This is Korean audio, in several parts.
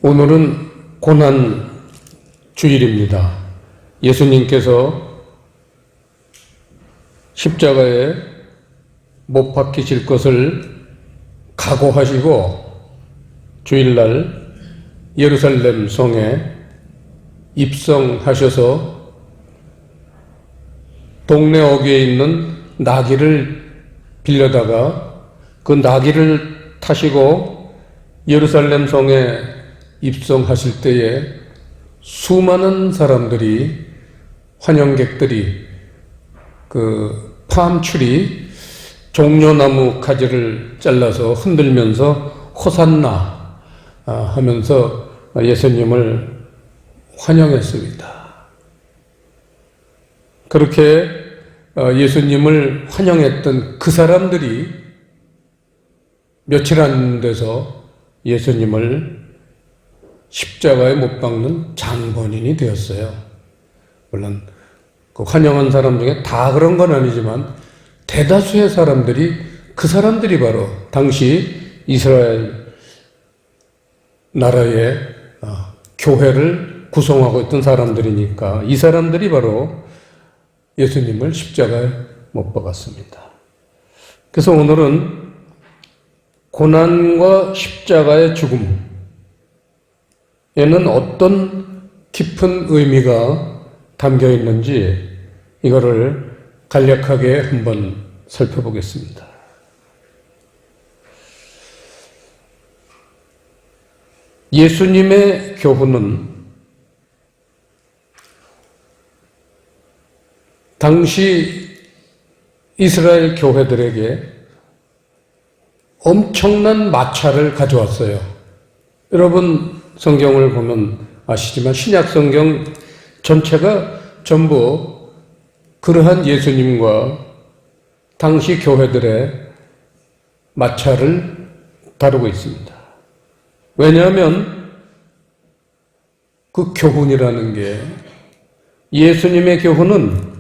오늘은 고난 주일입니다. 예수님께서 십자가에 못 박히실 것을 각오하시고 주일날 예루살렘 성에 입성하셔서 동네 어귀에 있는 나귀를 빌려다가 그 나귀를 타시고 예루살렘 성에 입성하실 때에 수많은 사람들이, 환영객들이 그 팜추리 종려나무 가지를 잘라서 흔들면서 호산나 하면서 예수님을 환영했습니다. 그렇게 예수님을 환영했던 그 사람들이 며칠 안 돼서 예수님을 십자가에 못 박는 장본인이 되었어요. 물론 그 환영한 사람 중에 다 그런 건 아니지만 대다수의 사람들이, 그 사람들이 바로 당시 이스라엘 나라의 교회를 구성하고 있던 사람들이니까 이 사람들이 바로 예수님을 십자가에 못 박았습니다. 그래서 오늘은 고난과 십자가의 죽음, 에는 어떤 깊은 의미가 담겨 있는지 이거를 간략하게 한번 살펴보겠습니다. 예수님의 교훈은 당시 이스라엘 교회들에게 엄청난 마찰을 가져왔어요. 여러분 성경을 보면 아시지만 신약 성경 전체가 전부 그러한 예수님과 당시 교회들의 마찰을 다루고 있습니다. 왜냐하면 그 교훈이라는 게, 예수님의 교훈은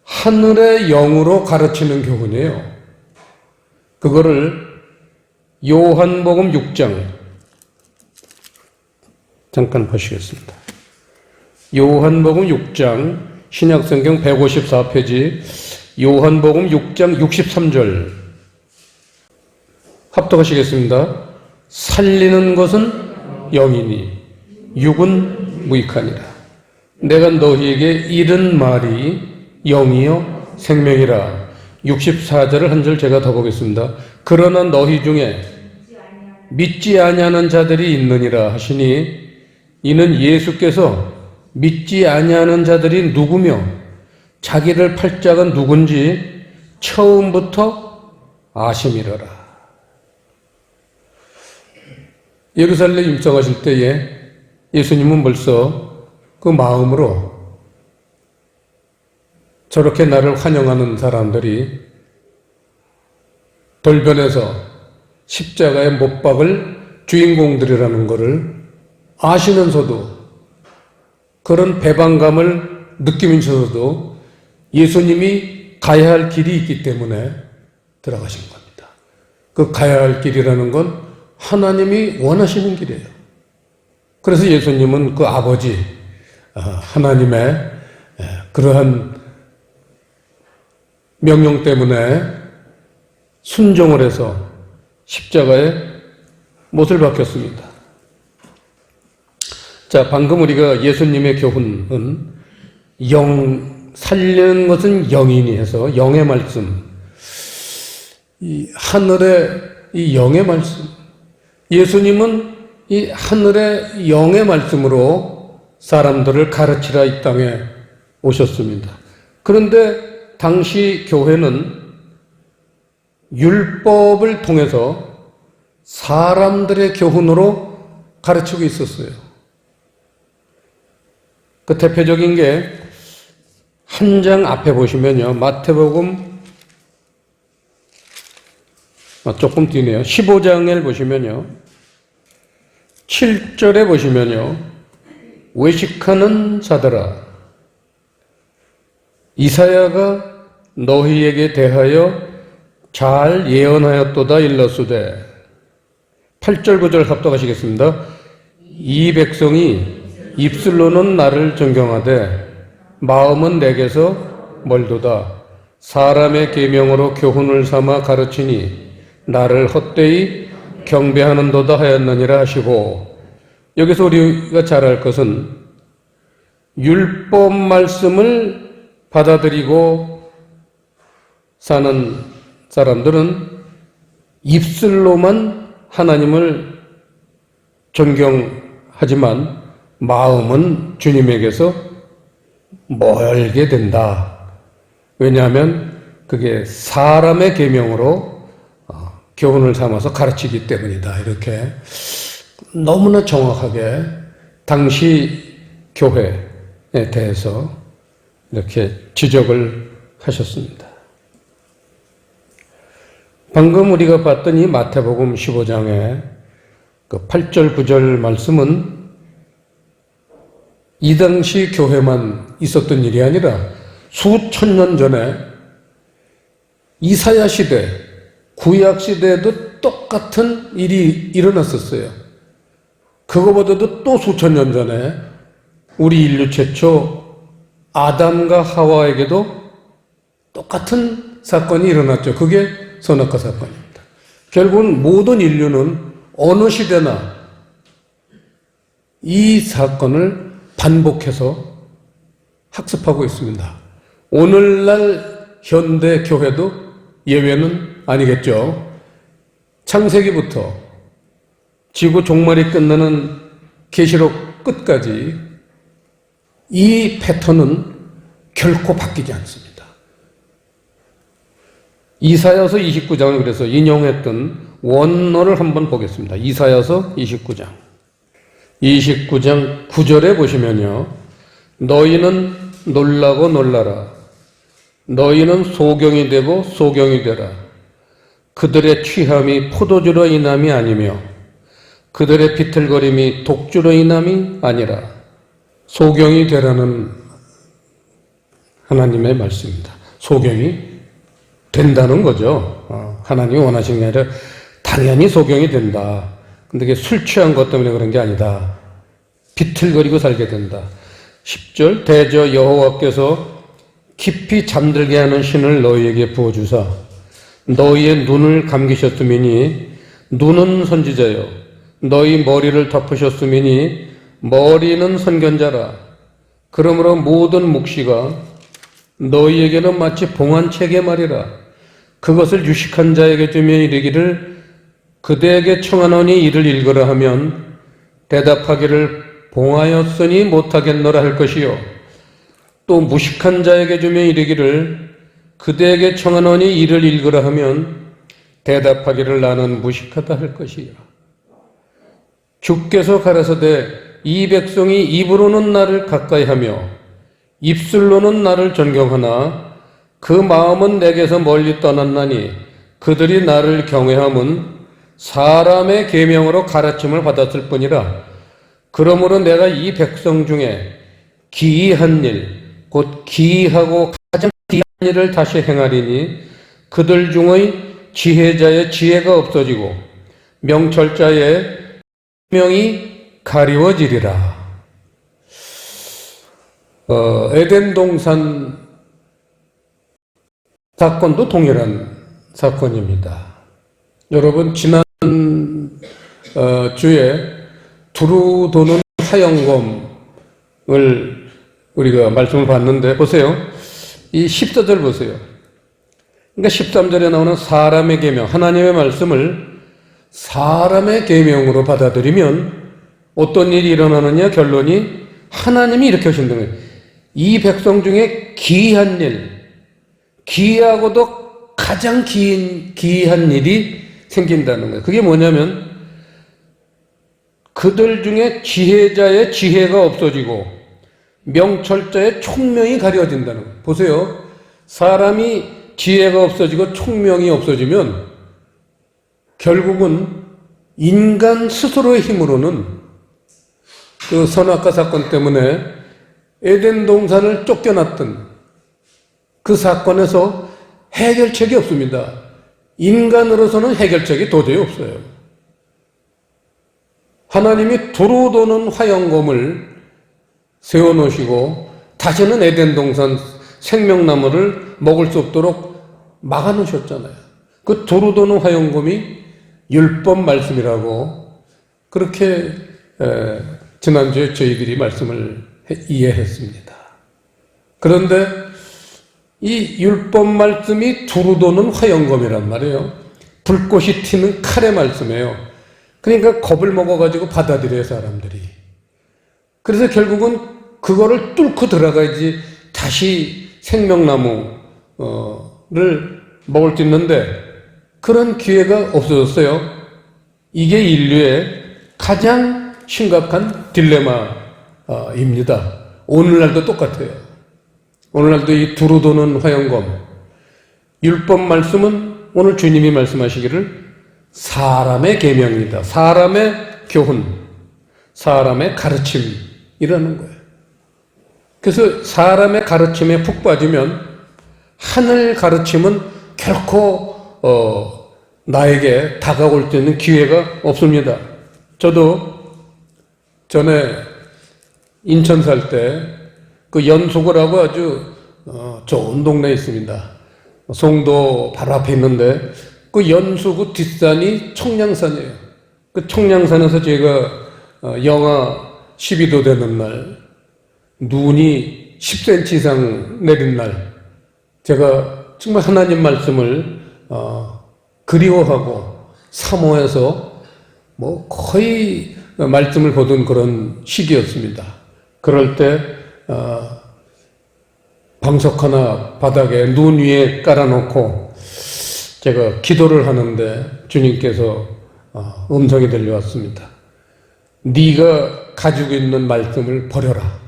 하늘의 영으로 가르치는 교훈이에요. 그거를 요한복음 6장 잠깐 보시겠습니다. 요한복음 6장, 신약성경 154페이지, 요한복음 6장 63절 합독하시겠습니다. 살리는 것은 영이니 육은 무익하니라. 내가 너희에게 이른 말이 영이요 생명이라. 64절을 한 절 제가 더 보겠습니다. 그러나 너희 중에 믿지 아니하는 자들이 있느니라 하시니, 이는 예수께서 믿지 아니하는 자들이 누구며 자기를 팔 자가 누군지 처음부터 아심이러라. 예루살렘 입성하실 때에 예수님은 벌써 그 마음으로 저렇게 나를 환영하는 사람들이 돌변해서 십자가에 못 박을 주인공들이라는 것을 아시면서도, 그런 배반감을 느끼면서도 예수님이 가야 할 길이 있기 때문에 들어가신 겁니다. 그 가야 할 길이라는 건 하나님이 원하시는 길이에요. 그래서 예수님은 그 아버지 하나님의 그러한 명령 때문에 순종을 해서 십자가에 못을 박혔습니다. 자, 방금 우리가 예수님의 교훈은 살리는 것은 영이니 해서 영의 말씀, 이 하늘의 이 영의 말씀, 예수님은 이 하늘의 영의 말씀으로 사람들을 가르치라 이 땅에 오셨습니다. 그런데 당시 교회는 율법을 통해서 사람들의 교훈으로 가르치고 있었어요. 그 대표적인 게 한 장 앞에 보시면요, 마태복음 조금 뒤네요. 15장을 보시면요, 7절에 보시면요, 외식하는 자들아, 이사야가 너희에게 대하여 잘 예언하였도다 일렀으되. 8절 9절 합독하시겠습니다. 이 백성이 입술로는 나를 존경하되 마음은 내게서 멀도다. 사람의 계명으로 교훈을 삼아 가르치니 나를 헛되이 경배하는도다 하였느니라 하시고, 여기서 우리가 잘 알 것은 율법 말씀을 받아들이고 사는 사람들은 입술로만 하나님을 존경하지만 마음은 주님에게서 멀게 된다. 왜냐하면 그게 사람의 계명으로 교훈을 삼아서 가르치기 때문이다. 이렇게 너무나 정확하게 당시 교회에 대해서 이렇게 지적을 하셨습니다. 방금 우리가 봤던 이 마태복음 15장의 그 8절 9절 말씀은 이 당시 교회만 있었던 일이 아니라 수천 년 전에 이사야 시대, 구약 시대에도 똑같은 일이 일어났었어요. 그거보다도 또 수천 년 전에 우리 인류 최초 아담과 하와에게도 똑같은 사건이 일어났죠. 그게 선악과 사건입니다. 결국은 모든 인류는 어느 시대나 이 사건을 반복해서 학습하고 있습니다. 오늘날 현대 교회도 예외는 아니겠죠. 창세기부터 지구 종말이 끝나는 계시록 끝까지 이 패턴은 결코 바뀌지 않습니다. 이사야서 29장을 그래서 인용했던 원어를 한번 보겠습니다. 이사야서 29장 9절에 보시면요, 너희는 놀라고 놀라라. 너희는 소경이 되고 소경이 되라. 그들의 취함이 포도주로 인함이 아니며 그들의 비틀거림이 독주로 인함이 아니라. 소경이 되라는 하나님의 말씀입니다. 소경이 된다는 거죠. 하나님이 원하시는 게 아니라 당연히 소경이 된다. 근데 그게 술 취한 것 때문에 그런 게 아니다. 비틀거리고 살게 된다. 10절 대저 여호와께서 깊이 잠들게 하는 신을 너희에게 부어주사 너희의 눈을 감기셨음이니 눈은 선지자요 너희 머리를 덮으셨음이니 머리는 선견자라. 그러므로 모든 묵시가 너희에게는 마치 봉한책의 말이라. 그것을 유식한 자에게 주며 이르기를 그대에게 청하노니 이를 읽으라 하면 대답하기를 봉하였으니 못하겠노라 할 것이요 또 무식한 자에게 주며 이르기를 그대에게 청하노니 이를 읽으라 하면 대답하기를 나는 무식하다 할 것이요. 주께서 가라사대 이 백성이 입으로는 나를 가까이하며 입술로는 나를 존경하나 그 마음은 내게서 멀리 떠났나니 그들이 나를 경외함은 사람의 계명으로 가르침을 받았을 뿐이라. 그러므로 내가 이 백성 중에 기이한 일, 곧 기이하고 가장 기이한 일을 다시 행하리니 그들 중의 지혜자의 지혜가 없어지고 명철자의 명이 가리워지리라. 에덴 동산 사건도 동일한 사건입니다. 여러분 지난 주에 두루 도는 사형검을 우리가 말씀을 봤는데 보세요. 이 14절 보세요. 그러니까 13절에 나오는 사람의 계명, 하나님의 말씀을 사람의 계명으로 받아들이면 어떤 일이 일어나느냐? 결론이 하나님이 이렇게 하신다는 거예요. 이 백성 중에 기이한 일, 기이하고도 가장 기이한 일이 생긴다는 거예요. 그게 뭐냐면 그들 중에 지혜자의 지혜가 없어지고 명철자의 총명이 가려진다는 거예요. 보세요. 사람이 지혜가 없어지고 총명이 없어지면 결국은 인간 스스로의 힘으로는 그 선악과 사건 때문에 에덴 동산을 쫓겨났던 그 사건에서 해결책이 없습니다. 인간으로서는 해결책이 도저히 없어요. 하나님이 두루 도는 화영검을 세워놓으시고 다시는 에덴 동산 생명나무를 먹을 수 없도록 막아놓으셨잖아요. 그 두루 도는 화영검이 율법 말씀이라고 그렇게 지난주에 저희들이 말씀을 이해했습니다. 그런데 이 율법 말씀이 두루 도는 화영검이란 말이에요. 불꽃이 튀는 칼의 말씀이에요. 그러니까 겁을 먹어가지고 받아들여요, 사람들이. 그래서 결국은 그거를 뚫고 들어가야지 다시 생명나무를 먹을 수 있는데 그런 기회가 없어졌어요. 이게 인류의 가장 심각한 딜레마입니다. 오늘날도 똑같아요. 오늘날도 이 두루 도는 화영검, 율법 말씀은 오늘 주님이 말씀하시기를 사람의 계명이다. 사람의 교훈, 사람의 가르침이라는 거예요. 그래서 사람의 가르침에 푹 빠지면 하늘 가르침은 결코 나에게 다가올 수 있는 기회가 없습니다. 저도 전에 인천 살 때 그 연수구라고 아주 좋은 동네에 있습니다. 송도 바로 앞에 있는데 그 연수구 뒷산이 청량산이에요. 그 청량산에서 제가 영하 12도 되는 날, 눈이 10cm 이상 내린 날, 제가 정말 하나님 말씀을 그리워하고 사모해서 뭐 거의 말씀을 보던 그런 시기였습니다. 그럴 때 방석 하나 바닥에 눈 위에 깔아놓고 제가 기도를 하는데 주님께서 음성이 들려왔습니다. 네가 가지고 있는 말씀을 버려라.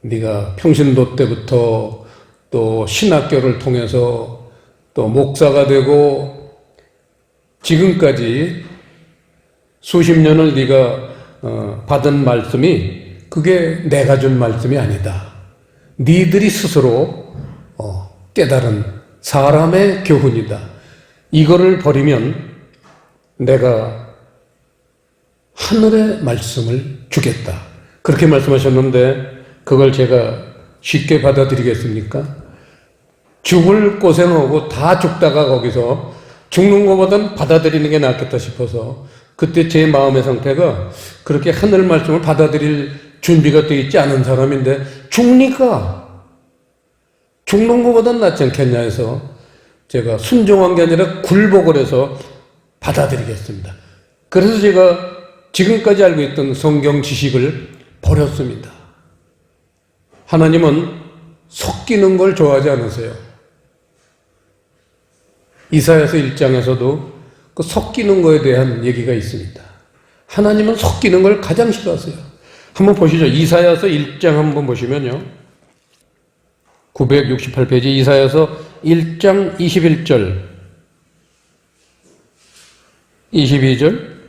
네가 평신도 때부터 또 신학교를 통해서 또 목사가 되고 지금까지 수십 년을 네가 받은 말씀이 그게 내가 준 말씀이 아니다. 니들이 스스로 깨달은 사람의 교훈이다. 이거를 버리면 내가 하늘의 말씀을 주겠다. 그렇게 말씀하셨는데 그걸 제가 쉽게 받아들이겠습니까? 죽을 고생하고 다 죽다가 거기서 죽는 것보단 받아들이는 게 낫겠다 싶어서 그때 제 마음의 상태가 그렇게 하늘 말씀을 받아들일 준비가 되어 있지 않은 사람인데 죽으니까 죽는 것보단 낫지 않겠냐 해서 제가 순종한 게 아니라 굴복을 해서 받아들이겠습니다. 그래서 제가 지금까지 알고 있던 성경 지식을 버렸습니다. 하나님은 섞이는 걸 좋아하지 않으세요. 이사야서 1장에서도 그 섞이는 거에 대한 얘기가 있습니다. 하나님은 섞이는 걸 가장 싫어하세요. 한번 보시죠. 이사야서 1장 한번 보시면요. 968페이지 이사야서 1장 21절, 22절,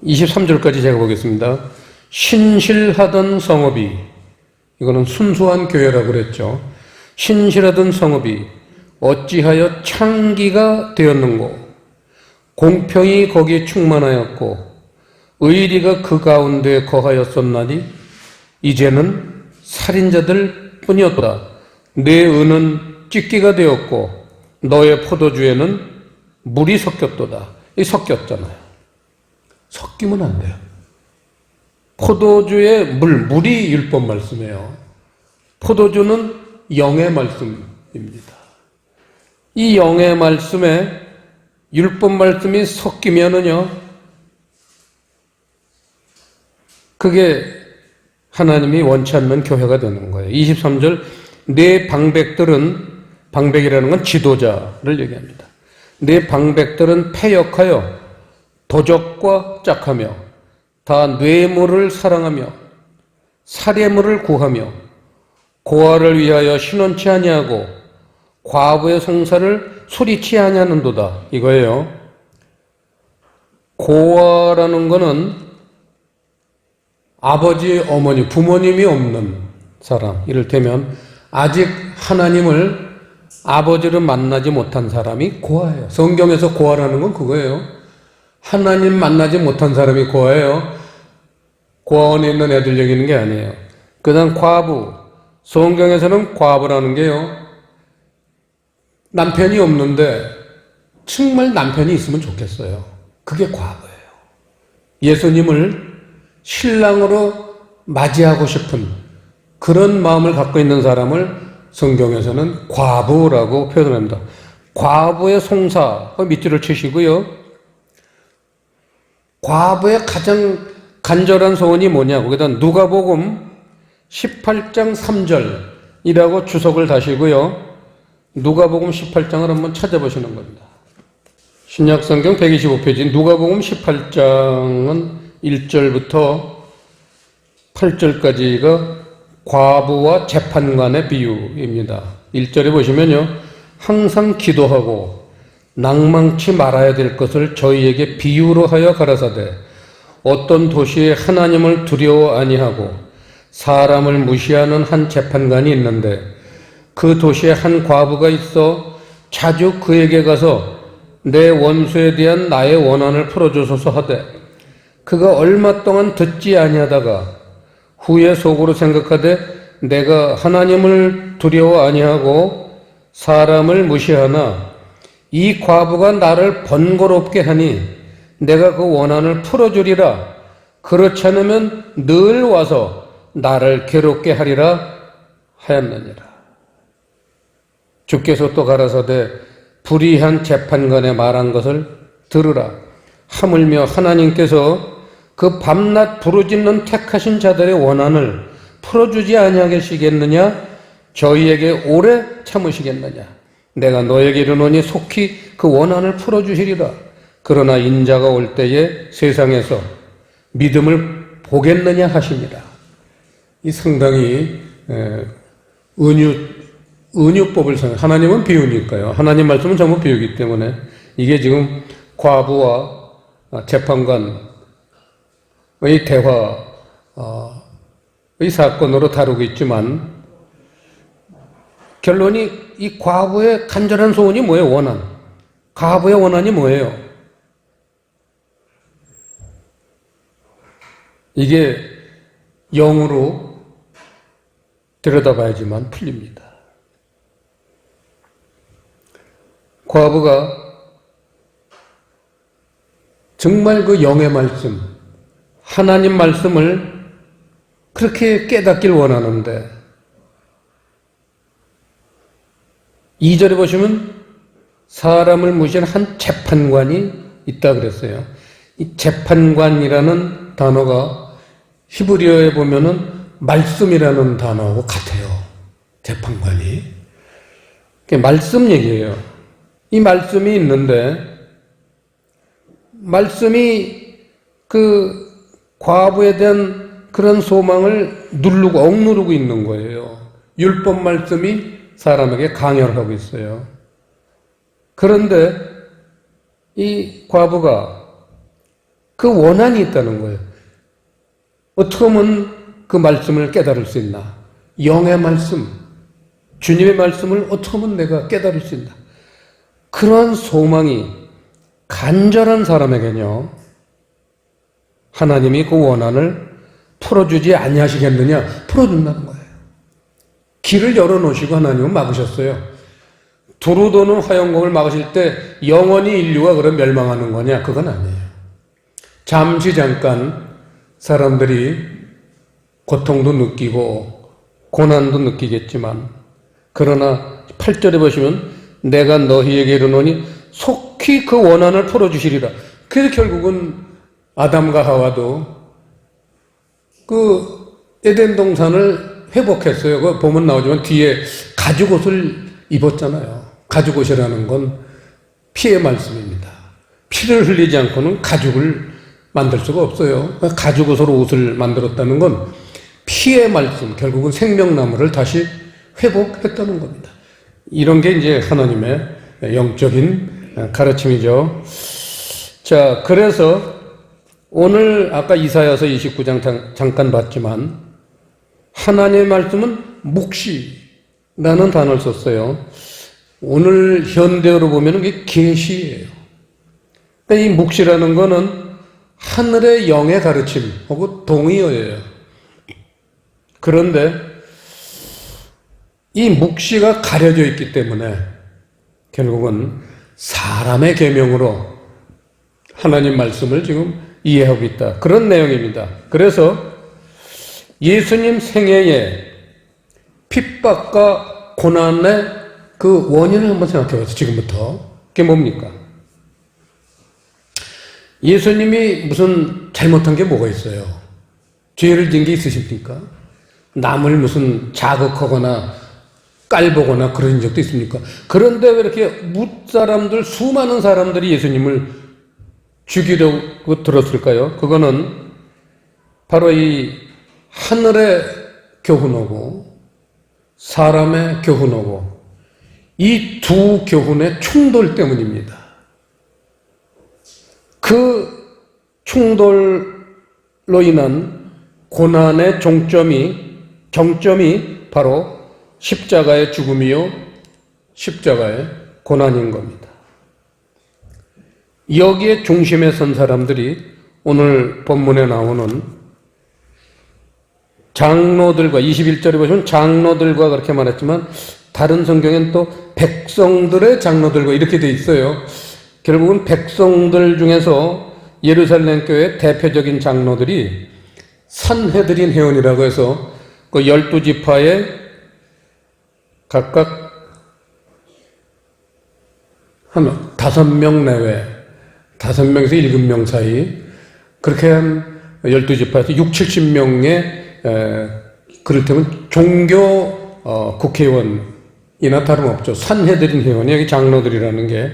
23절까지 제가 보겠습니다. 신실하던 성읍이, 이거는 순수한 교회라고 그랬죠. 신실하던 성읍이 어찌하여 창기가 되었는고, 공평이 거기에 충만하였고 의리가 그 가운데 거하였었나니 이제는 살인자들 뿐이었다. 내 은은 찢기가 되었고 너의 포도주에는 물이 섞였도다. 이 섞였잖아요. 섞이면 안 돼요. 포도주에 물이 율법 말씀이에요. 포도주는 영의 말씀입니다. 이 영의 말씀에 율법 말씀이 섞이면은요, 그게 하나님이 원치 않는 교회가 되는 거예요. 23절, 내 방백들은, 방백이라는 건 지도자를 얘기합니다. 내 방백들은 패역하여 도적과 짝하며 다 뇌물을 사랑하며 살해물을 구하며 고아를 위하여 신원치 아니하고 과부의 송사를 소리치 아니하는도다. 이거예요. 고아라는 거는 아버지, 어머니, 부모님이 없는 사람, 이를테면 아직 하나님을 아버지를 만나지 못한 사람이 고아예요. 성경에서 고아라는 건 그거예요. 하나님 만나지 못한 사람이 고아예요. 고아원에 있는 애들 얘기하는 게 아니에요. 그 다음 과부. 성경에서는 과부라는 게요, 남편이 없는데 정말 남편이 있으면 좋겠어요. 그게 과부예요. 예수님을 신랑으로 맞이하고 싶은 그런 마음을 갖고 있는 사람을 성경에서는 과부라고 표현합니다. 과부의 송사, 밑줄을 치시고요. 과부의 가장 간절한 소원이 뭐냐고. 그다음 누가복음 18장 3절이라고 주석을 다시고요. 누가복음 18장을 한번 찾아보시는 겁니다. 신약성경 125페이지 누가복음 18장은 1절부터 8절까지가 과부와 재판관의 비유입니다. 1절에 보시면요, 항상 기도하고 낭망치 말아야 될 것을 저희에게 비유로 하여 가라사대 어떤 도시에 하나님을 두려워 아니하고 사람을 무시하는 한 재판관이 있는데 그 도시에 한 과부가 있어 자주 그에게 가서 내 원수에 대한 나의 원한을 풀어주소서 하되 그가 얼마 동안 듣지 아니하다가 후에 속으로 생각하되 내가 하나님을 두려워 아니하고 사람을 무시하나 이 과부가 나를 번거롭게 하니 내가 그 원한을 풀어주리라. 그렇지 않으면 늘 와서 나를 괴롭게 하리라 하였느니라. 주께서 또 가라사대 불의한 재판관의 말한 것을 들으라. 하물며 하나님께서 그 밤낮 부르짖는 택하신 자들의 원한을 풀어주지 아니하시겠느냐? 저희에게 오래 참으시겠느냐? 내가 너에게 이르노니 속히 그 원한을 풀어주시리라. 그러나 인자가 올 때에 세상에서 믿음을 보겠느냐 하십니다. 이 상당히 은유법을 하나님은 비유니까요. 하나님 말씀은 전부 비유이기 때문에 이게 지금 과부와 재판관의 대화의 사건으로 다루고 있지만 결론이 이 과부의 간절한 소원이 뭐예요? 원한. 과부의 원한이 뭐예요? 이게 영으로 들여다봐야지만 풀립니다. 과부가 정말 그 영의 말씀, 하나님 말씀을 그렇게 깨닫길 원하는데 2절에 보시면 사람을 무시한 한 재판관이 있다 그랬어요. 이 재판관이라는 단어가 히브리어에 보면은 말씀이라는 단어하고 같아요. 재판관이. 말씀 얘기예요. 이 말씀이 있는데 말씀이 그 과부에 대한 그런 소망을 누르고 억누르고 있는 거예요. 율법 말씀이 사람에게 강요를 하고 있어요. 그런데 이 과부가 그 원한이 있다는 거예요. 어떻게 하면 그 말씀을 깨달을 수 있나? 영의 말씀, 주님의 말씀을 어떻게 하면 내가 깨달을 수 있나? 그러한 소망이 간절한 사람에게는요, 하나님이 그 원한을 풀어주지 아니하시겠느냐? 풀어준다는 거예요. 길을 열어놓으시고 하나님은 막으셨어요. 두루 도는 화영공을 막으실 때 영원히 인류가 그럼 멸망하는 거냐? 그건 아니에요. 잠시 잠깐 사람들이 고통도 느끼고 고난도 느끼겠지만 그러나 8절에 보시면 내가 너희에게 이르노니 속히 그 원한을 풀어주시리라. 그래서 결국은 아담과 하와도 그 에덴 동산을 회복했어요. 그 보면 나오지만 뒤에 가죽옷을 입었잖아요. 가죽옷이라는 건 피의 말씀입니다. 피를 흘리지 않고는 가죽을 만들 수가 없어요. 가죽옷으로 옷을 만들었다는 건 피의 말씀, 결국은 생명나무를 다시 회복했다는 겁니다. 이런 게 이제 하나님의 영적인 가르침이죠. 자, 그래서 오늘 아까 이사야서 29장 잠깐 봤지만 하나님의 말씀은 묵시라는 단어를 썼어요. 오늘 현대어로 보면 이게 계시예요. 이 묵시라는 거는 하늘의 영의 가르침 혹은 동의어예요. 그런데 이 묵시가 가려져 있기 때문에 결국은 사람의 계명으로 하나님 말씀을 지금 이해하고 있다. 그런 내용입니다. 그래서 예수님 생애에 핍박과 고난의 그 원인을 한번 생각해 보세요. 지금부터. 그게 뭡니까? 예수님이 무슨 잘못한 게 뭐가 있어요? 죄를 지은 게 있으십니까? 남을 무슨 자극하거나 깔보거나 그런 적도 있습니까? 그런데 왜 이렇게 무사람들, 수많은 사람들이 예수님을 죽이려고 들었을까요? 그거는 바로 이 하늘의 교훈하고 사람의 교훈하고 이 두 교훈의 충돌 때문입니다. 그 충돌로 인한 고난의 정점이 바로 십자가의 죽음이요, 십자가의 고난인 겁니다. 여기에 중심에 선 사람들이 오늘 본문에 나오는 장로들과 21절에 보시면 장로들과 그렇게 말했지만 다른 성경엔 또 백성들의 장로들과 이렇게 돼 있어요. 결국은 백성들 중에서 예루살렘 교회 대표적인 장로들이 산헤드린 회원이라고 해서 그 12지파에 각각 한 5명 내외, 5명에서 7명 사이, 그렇게 한 12지파에서 6, 70명의 그렇다면 종교 국회의원이나 다름없죠. 산헤드린 회원이 여기 장로들이라는 게.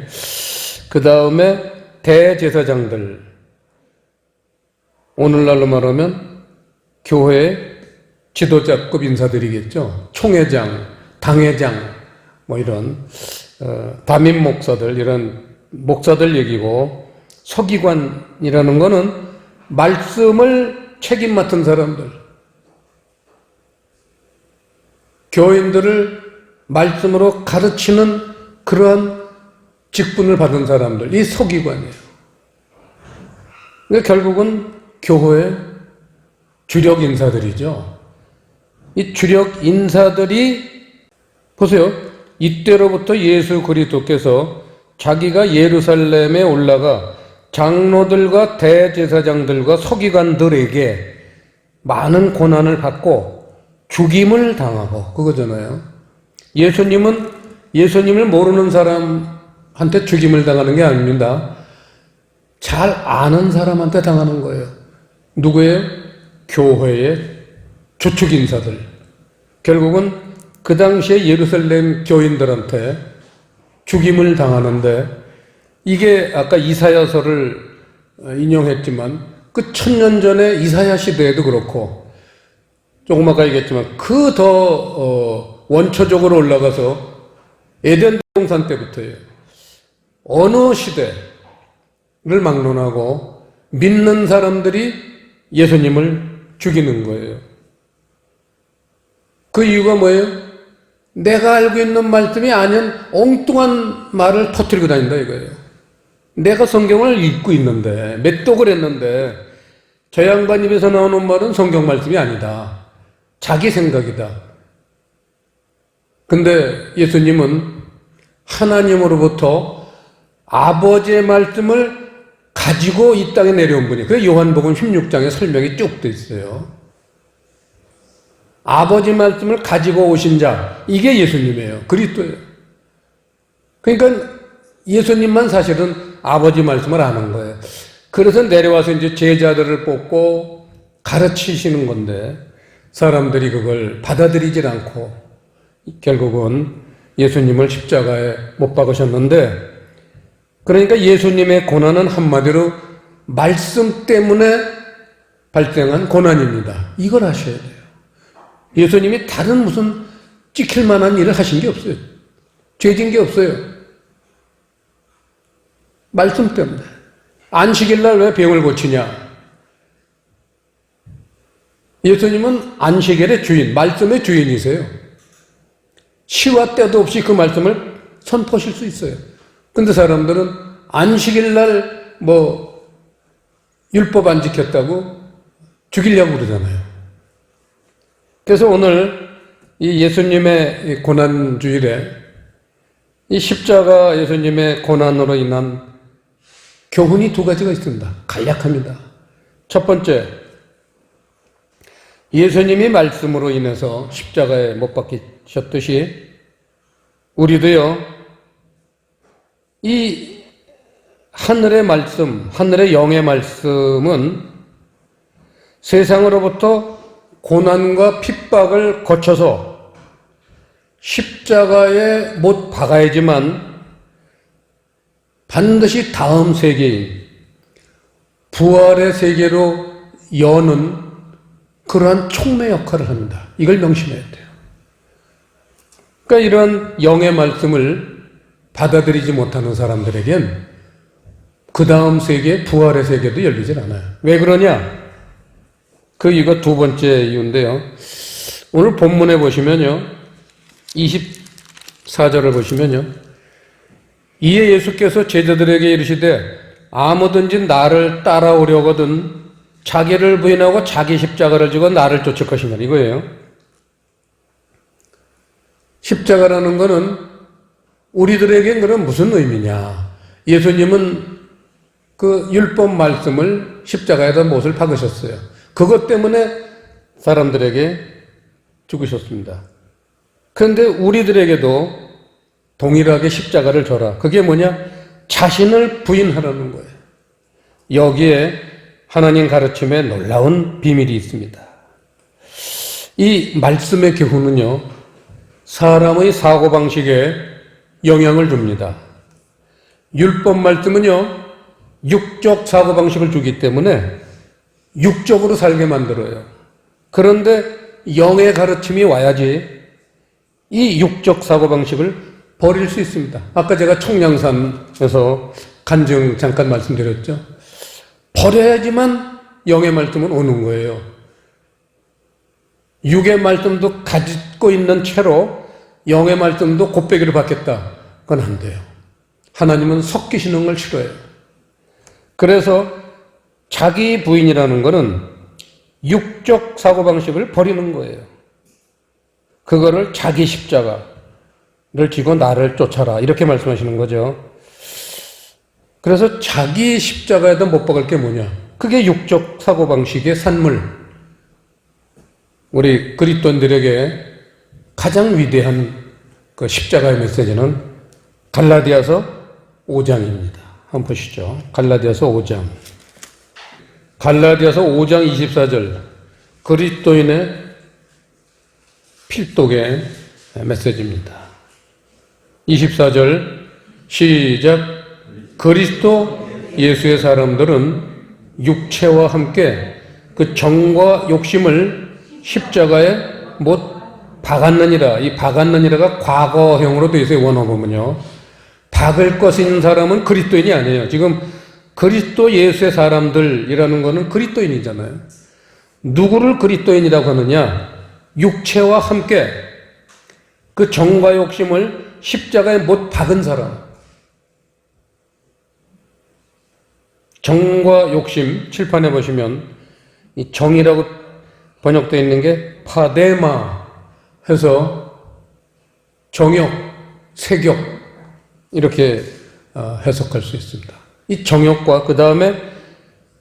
그 다음에 대제사장들, 오늘날로 말하면 교회 지도자급 인사들이겠죠. 총회장, 당회장, 뭐 이런 담임 목사들, 이런 목사들 얘기고, 서기관이라는 거는 말씀을 책임 맡은 사람들, 교인들을 말씀으로 가르치는 그러한 직분을 받은 사람들, 이 서기관이에요. 그러니까 결국은 교회의 주력 인사들이죠. 이 주력 인사들이 보세요. 이때로부터 예수 그리스도께서 자기가 예루살렘에 올라가 장로들과 대제사장들과 서기관들에게 많은 고난을 받고 죽임을 당하고 그거잖아요. 예수님을 모르는 사람한테 죽임을 당하는 게 아닙니다. 잘 아는 사람한테 당하는 거예요. 누구예요? 교회의 주축 인사들. 결국은 그 당시에 예루살렘 교인들한테 죽임을 당하는데, 이게 아까 이사야서를 인용했지만 그 1000년 전에 이사야 시대에도 그렇고, 조금 아까 얘기했지만 그 더 원초적으로 올라가서 에덴 동산 때부터예요. 어느 시대를 막론하고 믿는 사람들이 예수님을 죽이는 거예요. 그 이유가 뭐예요? 내가 알고 있는 말씀이 아닌 엉뚱한 말을 터뜨리고 다닌다 이거예요. 내가 성경을 읽고 있는데, 맷독을 했는데 저 양반 입에서 나오는 말은 성경 말씀이 아니다. 자기 생각이다. 근데 예수님은 하나님으로부터 아버지의 말씀을 가지고 이 땅에 내려온 분이에요. 그래서 요한복음 16장에 설명이 쭉 돼 있어요. 아버지 말씀을 가지고 오신 자, 이게 예수님이에요. 그리스도예요. 그러니까 예수님만 사실은 아버지 말씀을 아는 거예요. 그래서 내려와서 이제 제자들을 뽑고 가르치시는 건데, 사람들이 그걸 받아들이질 않고 결국은 예수님을 십자가에 못 박으셨는데, 그러니까 예수님의 고난은 한마디로 말씀 때문에 발생한 고난입니다. 이걸 아셔야 돼요. 예수님이 다른 무슨 찍힐 만한 일을 하신 게 없어요. 죄진 게 없어요. 말씀 때문에. 안식일 날 왜 병을 고치냐? 예수님은 안식일의 주인, 말씀의 주인이세요. 시와 때도 없이 그 말씀을 선포하실 수 있어요. 근데 사람들은 안식일 날 뭐 율법 안 지켰다고 죽이려고 그러잖아요. 그래서 오늘 이 예수님의 고난주일에 이 십자가 예수님의 고난으로 인한 교훈이 두 가지가 있습니다. 간략합니다. 첫 번째, 예수님이 말씀으로 인해서 십자가에 못 박히셨듯이 우리도요, 이 하늘의 말씀, 하늘의 영의 말씀은 세상으로부터 고난과 핍박을 거쳐서 십자가에 못 박아야지만 반드시 다음 세계인 부활의 세계로 여는 그러한 촉매 역할을 합니다. 이걸 명심해야 돼요. 그러니까 이런 영의 말씀을 받아들이지 못하는 사람들에겐 그 다음 세계, 부활의 세계도 열리질 않아요. 왜 그러냐? 이거 두 번째 이유인데요. 오늘 본문에 보시면요. 24절을 보시면요. 이에 예수께서 제자들에게 이르시되 아무든지 나를 따라오려거든 자기를 부인하고 자기 십자가를 지고 나를 쫓을 것이면 이거예요. 십자가라는 것은 우리들에겐 그럼 무슨 의미냐? 예수님은 그 율법 말씀을 십자가에다 못을 박으셨어요. 그것 때문에 사람들에게 죽으셨습니다. 그런데 우리들에게도 동일하게 십자가를 져라. 그게 뭐냐? 자신을 부인하라는 거예요. 여기에 하나님 가르침에 놀라운 비밀이 있습니다. 이 말씀의 교훈은요, 사람의 사고방식에 영향을 줍니다. 율법 말씀은요, 육적 사고방식을 주기 때문에 육적으로 살게 만들어요. 그런데 영의 가르침이 와야지 이 육적 사고방식을 버릴 수 있습니다. 아까 제가 청량산에서 간증 잠깐 말씀드렸죠. 버려야지만 영의 말씀은 오는 거예요. 육의 말씀도 가지고 있는 채로 영의 말씀도 곱배기를 받겠다. 그건 안 돼요. 하나님은 섞이시는 걸 싫어해요. 그래서 자기 부인이라는 것은 육적 사고방식을 버리는 거예요. 그거를 자기 십자가를 지고 나를 쫓아라. 이렇게 말씀하시는 거죠. 그래서 자기 십자가에다 못 박을 게 뭐냐? 그게 육적 사고방식의 산물. 우리 그리스도인들에게 가장 위대한 그 십자가의 메시지는 갈라디아서 5장입니다. 한번 보시죠. 갈라디아서 5장. 갈라디아서 5장 24절. 그리스도인의 필독의 메시지입니다. 24절 시작. 그리스도 예수의 사람들은 육체와 함께 그 정과 욕심을 십자가에 못 박았느니라. 이 박았느니라가 과거형으로 되어 있어요. 원어 보면요. 박을 것인 사람은 그리스도인이 아니에요. 지금 그리스도 예수의 사람들이라는 것은 그리스도인이잖아요. 누구를 그리스도인이라고 하느냐? 육체와 함께 그 정과 욕심을 십자가에 못 박은 사람. 정과 욕심, 칠판에 보시면 이 정이라고 번역되어 있는 게 파데마 해서 정욕, 색욕 이렇게 해석할 수 있습니다. 이 정욕과 그 다음에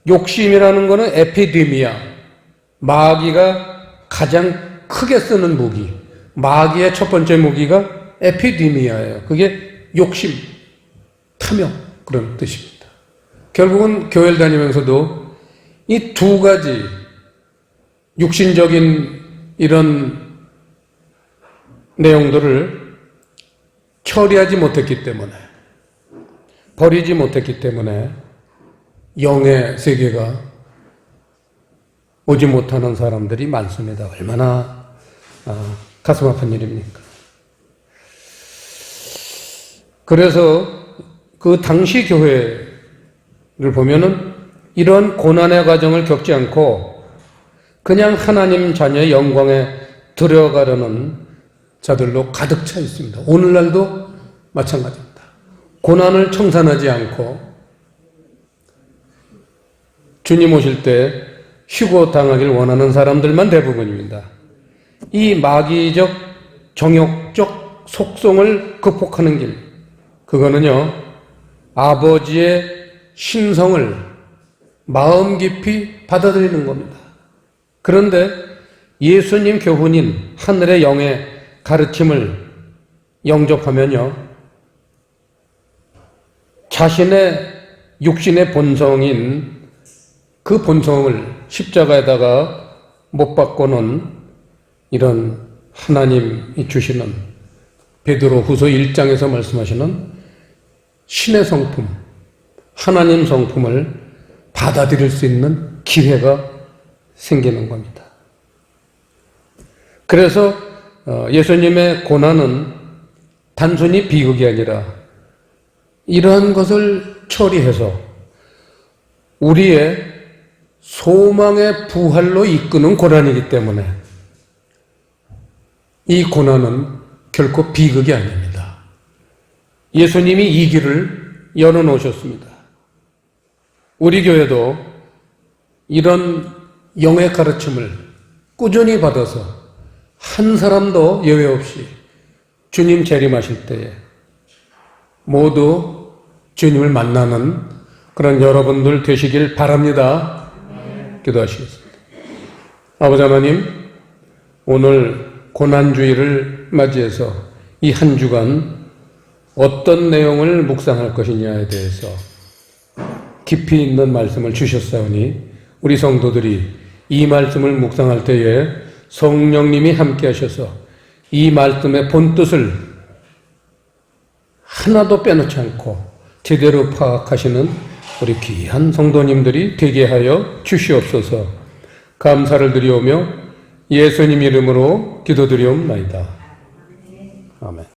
욕심이라는 것은 에피데미아, 마귀가 가장 크게 쓰는 무기, 마귀의 첫 번째 무기가 에피데미아예요. 그게 욕심, 탐욕 그런 뜻입니다. 결국은 교회를 다니면서도 이 두 가지 육신적인 이런 내용들을 처리하지 못했기 때문에, 버리지 못했기 때문에 영의 세계가 오지 못하는 사람들이 많습니다. 얼마나 가슴 아픈 일입니까? 그래서 그 당시 교회를 보면은 이런 고난의 과정을 겪지 않고 그냥 하나님 자녀의 영광에 들어가려는 자들로 가득 차 있습니다. 오늘날도 마찬가지입니다. 고난을 청산하지 않고 주님 오실 때 휴고 당하길 원하는 사람들만 대부분입니다. 이 마귀적, 정욕적 속성을 극복하는 길, 그거는요, 아버지의 신성을 마음 깊이 받아들이는 겁니다. 그런데 예수님 교훈인 하늘의 영의 가르침을 영접하면요, 자신의 육신의 본성인 그 본성을 십자가에다가 못 박고는 이런 하나님이 주시는 베드로 후서 1장에서 말씀하시는 신의 성품, 하나님 성품을 받아들일 수 있는 기회가 생기는 겁니다. 그래서 예수님의 고난은 단순히 비극이 아니라 이러한 것을 처리해서 우리의 소망의 부활로 이끄는 고난이기 때문에 이 고난은 결코 비극이 아닙니다. 예수님이 이 길을 열어놓으셨습니다. 우리 교회도 이런 영의 가르침을 꾸준히 받아서 한 사람도 예외 없이 주님 재림하실 때에 모두 주님을 만나는 그런 여러분들 되시길 바랍니다. 기도하시겠습니다. 아버지 하나님, 오늘 고난주일을 맞이해서 이 한 주간 어떤 내용을 묵상할 것이냐에 대해서 깊이 있는 말씀을 주셨사오니 우리 성도들이 이 말씀을 묵상할 때에 성령님이 함께 하셔서 이 말씀의 본뜻을 하나도 빼놓지 않고 제대로 파악하시는 우리 귀한 성도님들이 되게 하여 주시옵소서. 감사를 드리오며 예수님 이름으로 기도드리옵나이다. 아멘.